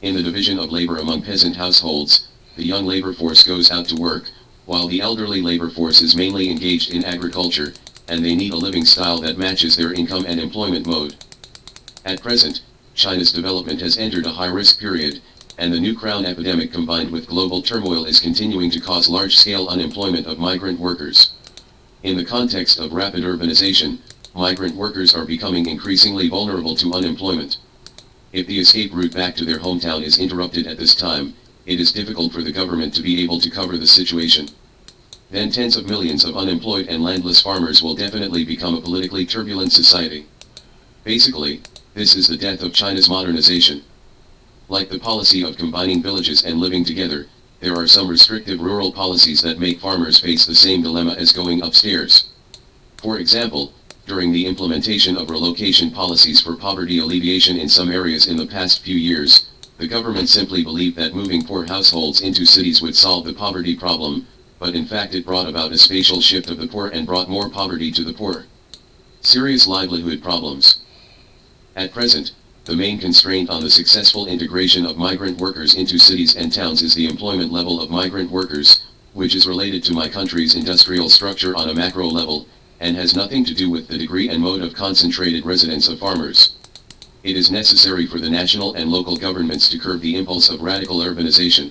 [SPEAKER 1] In the division of labor among peasant households, the young labor force goes out to work, while the elderly labor force is mainly engaged in agriculture, and they need a living style that matches their income and employment mode. At present, China's development has entered a high-risk period, and the new crown epidemic combined with global turmoil is continuing to cause large-scale unemployment of migrant workers. In the context of rapid urbanization, migrant workers are becoming increasingly vulnerable to unemployment. If the escape route back to their hometown is interrupted at this time, it is difficult for the government to be able to cover the situation. Then tens of millions of unemployed and landless farmers will definitely become a politically turbulent society. Basically, This is the death of China's modernization. Like the policy of combining villages and living together, there are some restrictive rural policies that make farmers face the same dilemma as going upstairs. For example, during the implementation of relocation policies for poverty alleviation in some areas in the past few years, the government simply believed that moving poor households into cities would solve the poverty problem, but in fact it brought about a spatial shift of the poor and brought more poverty to the poor. Serious livelihood problems. At present, the main constraint on the successful integration of migrant workers into cities and towns is the employment level of migrant workers, which is related to my country's industrial structure on a macro level, and has nothing to do with the degree and mode of concentrated residence of farmers. It is necessary for the national and local governments to curb the impulse of radical urbanization.